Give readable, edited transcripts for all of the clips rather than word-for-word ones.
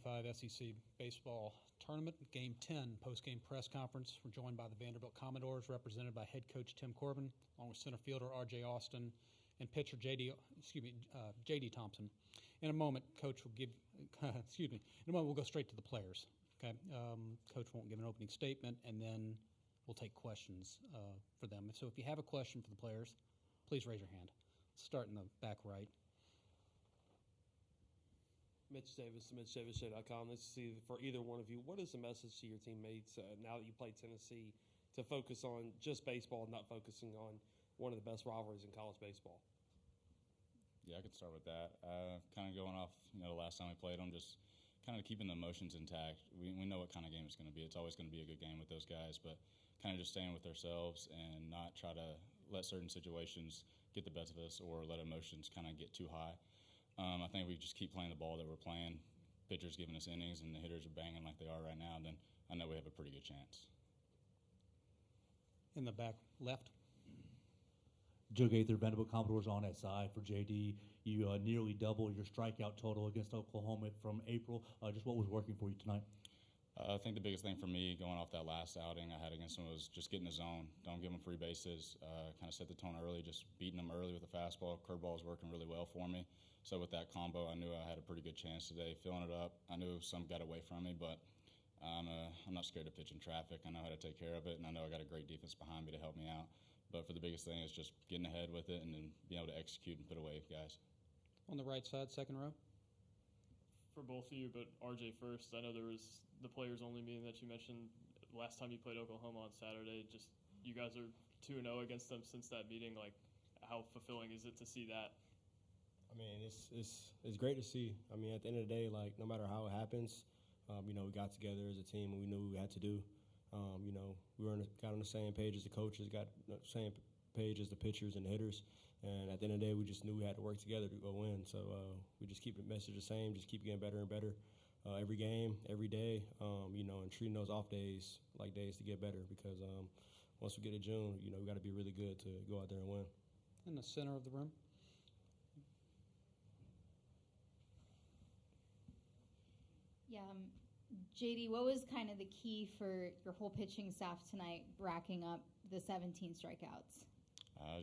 25 SEC Baseball Tournament, Game 10, post-game press conference. We're joined by the Vanderbilt Commodores, represented by head coach Tim Corbin, along with center fielder R.J. Austin and pitcher J.D. Thompson. In a moment, Coach will give, in a moment we'll go straight to the players. Okay, Coach won't give an opening statement, and then we'll take questions for them. So if you have a question for the players, please raise your hand. Start in the back right. Mitch Davis, MitchDavis.com. Let's see, for either one of you, what is the message to your teammates now that you play Tennessee to focus on just baseball and not focusing on one of the best rivalries in college baseball? Yeah, I could start with that. Kind of going off, the last time we played them, just kind of keeping the emotions intact. We know what kind of game it's going to be. It's always going to be a good game with those guys, but kind of just staying with ourselves and not try to let certain situations get the best of us or let emotions kind of get too high. I think we just keep playing the ball that we're playing. Pitchers giving us innings and the hitters are banging like they are right now, then I know we have a pretty good chance. In the back left. Joe Gaither, Vanderbilt Commodores on that side for JD. You nearly doubled your strikeout total against Oklahoma from April. Just what was working for you tonight? I think the biggest thing for me going off that last outing I had against them was just getting the zone. Don't give them free bases. Kind of set the tone early, just beating them early with the fastball. Curveball was working really well for me. So with that combo, I knew I had a pretty good chance today. Filling it up, I knew some got away from me, but I'm not scared to pitch in traffic. I know how to take care of it, and I know I got a great defense behind me to help me out. But for the biggest thing is just getting ahead with it and then being able to execute and put away guys. On the right side, second row. For both of you, but RJ first. I know there was the players only meeting that you mentioned last time you played Oklahoma on Saturday. Just you guys are 2-0 against them since that meeting. Like, how fulfilling is it to see that? I mean, it's great to see. I mean, at the end of the day, like, no matter how it happens, we got together as a team and we knew what we had to do. We were got on the same page as the coaches, got the same page as the pitchers and the hitters. And at the end of the day, we just knew we had to work together to go win. So we just keep the message the same, just keep getting better and better every game, every day, and treating those off days like days to get better because once we get to June, we got to be really good to go out there and win. In the center of the room. Yeah, JD, what was kind of the key for your whole pitching staff tonight, racking up the 17 strikeouts?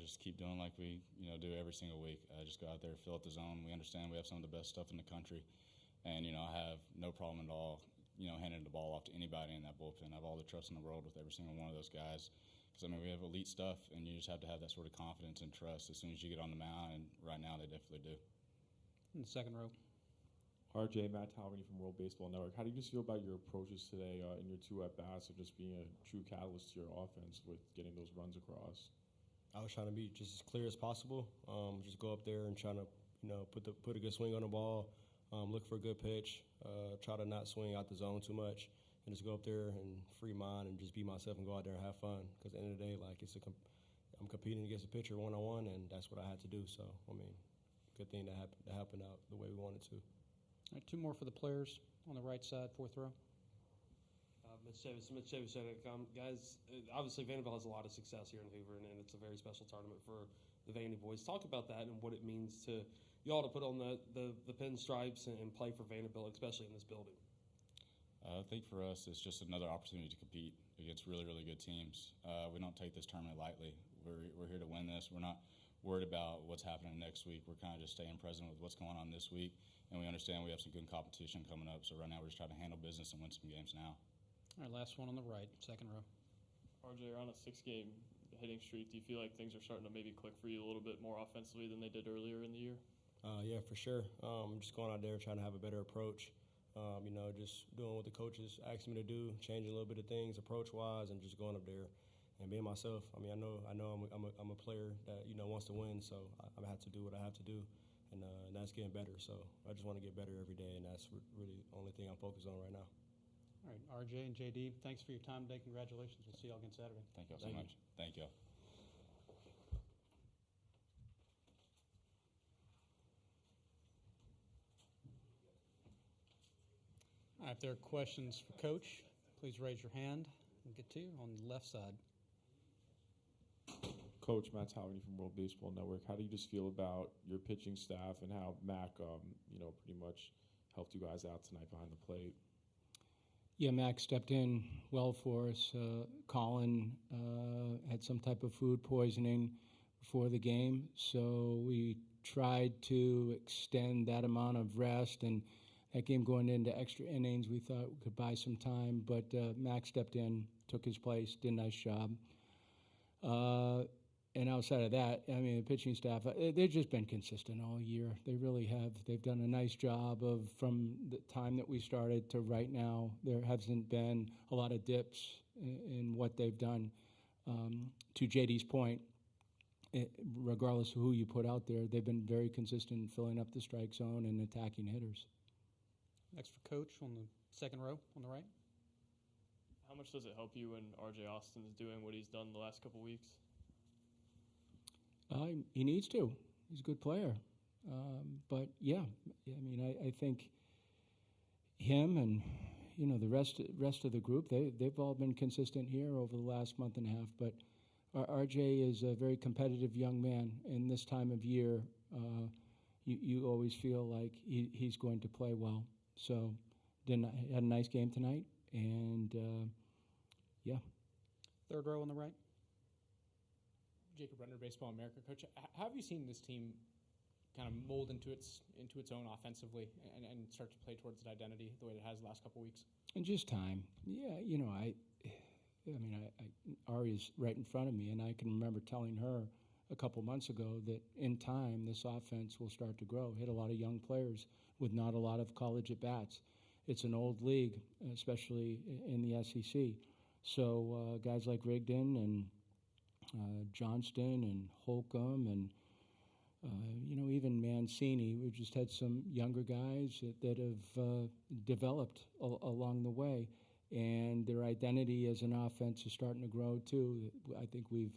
Just keep doing like we do every single week. Just go out there, fill up the zone. We understand we have some of the best stuff in the country, and I have no problem at all handing the ball off to anybody in that bullpen. I have all the trust in the world with every single one of those guys because we have elite stuff, and you just have to have that sort of confidence and trust as soon as you get on the mound. And right now, they definitely do. In the second row. RJ, Matt Talverney from World Baseball Network. How do you just feel about your approaches today in your two at-bats of just being a true catalyst to your offense with getting those runs across? I was trying to be just as clear as possible. Just go up there and trying to, put a good swing on the ball, look for a good pitch, try to not swing out the zone too much, and just go up there and free mind and just be myself and go out there and have fun. Because at the end of the day, like I'm competing against a pitcher one-on-one, and that's what I had to do. So, good thing that happened out the way we wanted to. All right, two more for the players on the right side, fourth row. Mitch Davis, guys, obviously Vanderbilt has a lot of success here in Hoover, and it's a very special tournament for the Vandy boys. Talk about that and what it means to y'all to put on the pinstripes and play for Vanderbilt, especially in this building. I think for us it's just another opportunity to compete against really, really good teams. We don't take this tournament lightly. We're here to win this. We're not worried about what's happening next week. We're kind of just staying present with what's going on this week, and we understand we have some good competition coming up. So right now we're just trying to handle business and win some games now. All right, last one on the right, second row. RJ, you're on a 6-game hitting streak. Do you feel like things are starting to maybe click for you a little bit more offensively than they did earlier in the year? Yeah, for sure. I'm just going out there trying to have a better approach. Just doing what the coaches asked me to do, changing a little bit of things approach-wise, and just going up there and being myself. I know I'm a player that wants to win, so I have to do what I have to do, and that's getting better. So I just want to get better every day, and that's really the only thing I'm focused on right now. All right, RJ and JD, thanks for your time today. Congratulations. We'll see you all again Saturday. Thank you all so much. Thank you. All right, if there are questions for Coach, please raise your hand. We'll get to you on the left side. Coach, Matt Talverney from World Baseball Network. How do you just feel about your pitching staff and how Mac, pretty much helped you guys out tonight behind the plate? Yeah, Max stepped in well for us. Colin had some type of food poisoning before the game, so we tried to extend that amount of rest, and that game going into extra innings, we thought we could buy some time, but Max stepped in, took his place, did a nice job. And outside of that, I mean, the pitching staff, they've just been consistent all year. They really have. They've done a nice job of, from the time that we started to right now, there hasn't been a lot of dips in what they've done. To JD's point, regardless of who you put out there, they've been very consistent in filling up the strike zone and attacking hitters. Next for Coach on the second row on the right. How much does it help you when R.J. Austin's doing what he's done the last couple weeks? He needs to. He's a good player. But, yeah, I mean, I think him and, you know, the rest of the group, they've all been consistent here over the last month and a half. But RJ is a very competitive young man, and this time of year, you always feel like he's going to play well. So had a nice game tonight, and, yeah. Third row on the right. Jacob Renner, Baseball America. Coach, how have you seen this team kind of mold into its own offensively and start to play towards its identity the way it has the last couple weeks? And just time. Yeah, you know, Ari's right in front of me, and I can remember telling her a couple months ago that in time this offense will start to grow. Hit a lot of young players with not a lot of college at-bats. It's an old league, especially in the SEC. So guys like Rigdon and Johnston and Holcomb and, you know, even Mancini. We've just had some younger guys that have developed along the way, and their identity as an offense is starting to grow too. I think we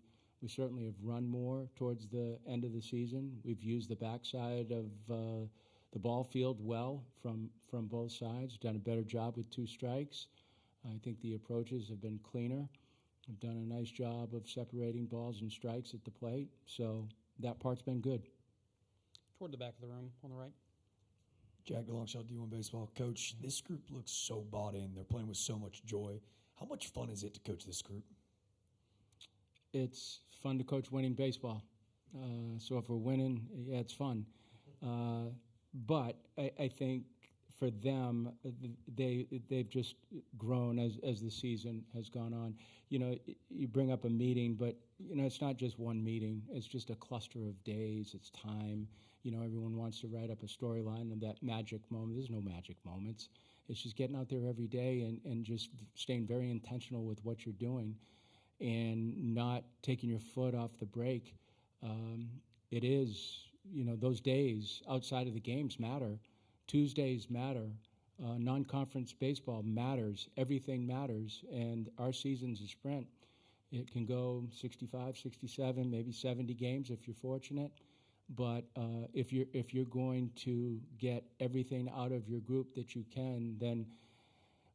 certainly have run more towards the end of the season. We've used the backside of the ball field well from both sides, done a better job with 2 strikes. I think the approaches have been cleaner. We've done a nice job of separating balls and strikes at the plate, so that part's been good. Toward the back of the room on the right. Jack DeLongshot, D1 Baseball. Coach, this group looks so bought in. They're playing with so much joy. How much fun is it to coach this group? It's fun to coach winning baseball. So if we're winning, yeah, it's fun. But I think for them, they've just grown as the season has gone on. You know, you bring up a meeting, but, you know, it's not just one meeting. It's just a cluster of days. It's time. You know, everyone wants to write up a storyline of that magic moment. There's no magic moments. It's just getting out there every day and just staying very intentional with what you're doing and not taking your foot off the brake. It is, you know, those days outside of the games matter. Tuesdays matter. Non-conference baseball matters. Everything matters. And our season's a sprint. It can go 65, 67, maybe 70 games if you're fortunate. But if you're going to get everything out of your group that you can, then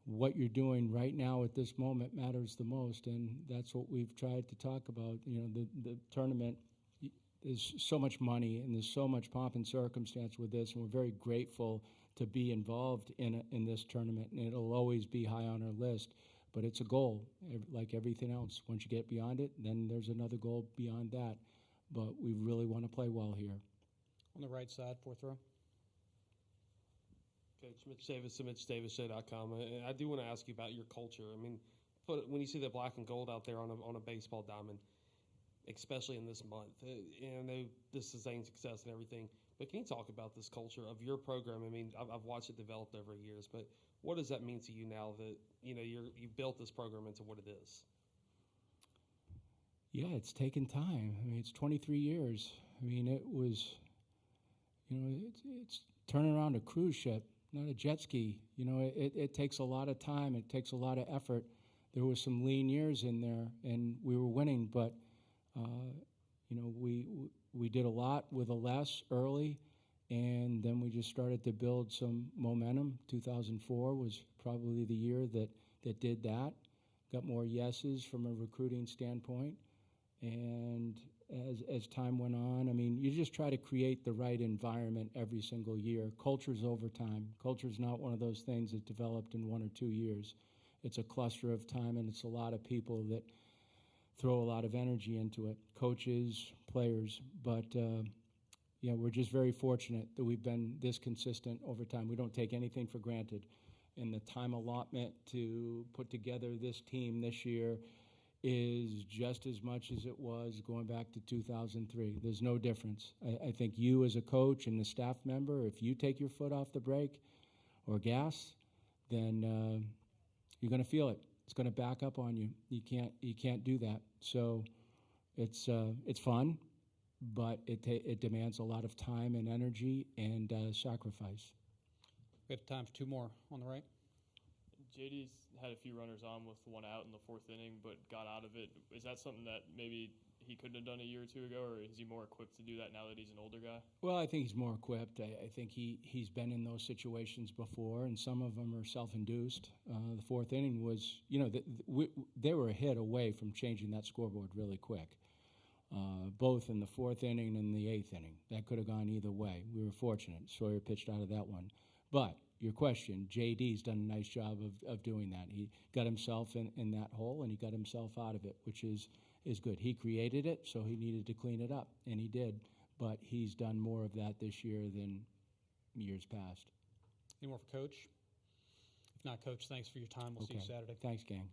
what you're doing right now at this moment matters the most. And that's what we've tried to talk about. You know, the tournament, there's so much money and there's so much pomp and circumstance with this, and we're very grateful to be involved in this tournament, and it'll always be high on our list. But it's a goal, like everything else. Once you get beyond it, then there's another goal beyond that. But we really want to play well here. On the right side, fourth row. Coach Mitch Davis at MitchDavisShow.com. And I do want to ask you about your culture. I mean, when you see the black and gold out there on a baseball diamond, especially in this month, and I know this is sustained success and everything, but can you talk about this culture of your program? I mean, I've watched it develop over years, but what does that mean to you now that, you know, you've built this program into what it is? Yeah, it's taken time. I mean, it's 23 years. I mean, it was, you know, it's turning around a cruise ship, not a jet ski. You know, it takes a lot of time. It takes a lot of effort. There were some lean years in there, and we were winning, but, you know, we did a lot with a less early, and then we just started to build some momentum. 2004 was probably the year that did that. Got more yeses from a recruiting standpoint. And as time went on. I mean, you just try to create the right environment every single year. Culture's over time. Culture's not one of those things that developed in 1 or 2 years. It's a cluster of time, and it's a lot of people that throw a lot of energy into it, coaches, players. But, we're just very fortunate that we've been this consistent over time. We don't take anything for granted. And the time allotment to put together this team this year is just as much as it was going back to 2003. There's no difference. I think you as a coach and the staff member, if you take your foot off the brake or gas, then you're going to feel it. It's going to back up on you. You can't do that. So it's fun, but it demands a lot of time and energy and sacrifice. We have time for 2 more on the right. JD's had a few runners on with 1 out in the 4th inning, but got out of it. Is that something that maybe he couldn't have done a year or 2 ago, or is he more equipped to do that now that he's an older guy? Well, I think he's more equipped. I think he's been in those situations before, and some of them are self-induced. The 4th inning was, they were a hit away from changing that scoreboard really quick, both in the 4th inning and the 8th inning. That could have gone either way. We were fortunate. Sawyer pitched out of that one. But your question, JD's done a nice job of doing that. He got himself in that hole, and he got himself out of it, which is good. He created it, so he needed to clean it up, and he did. But he's done more of that this year than years past. Any more for Coach? If not, Coach, thanks for your time. We'll see you Saturday. Thanks, gang.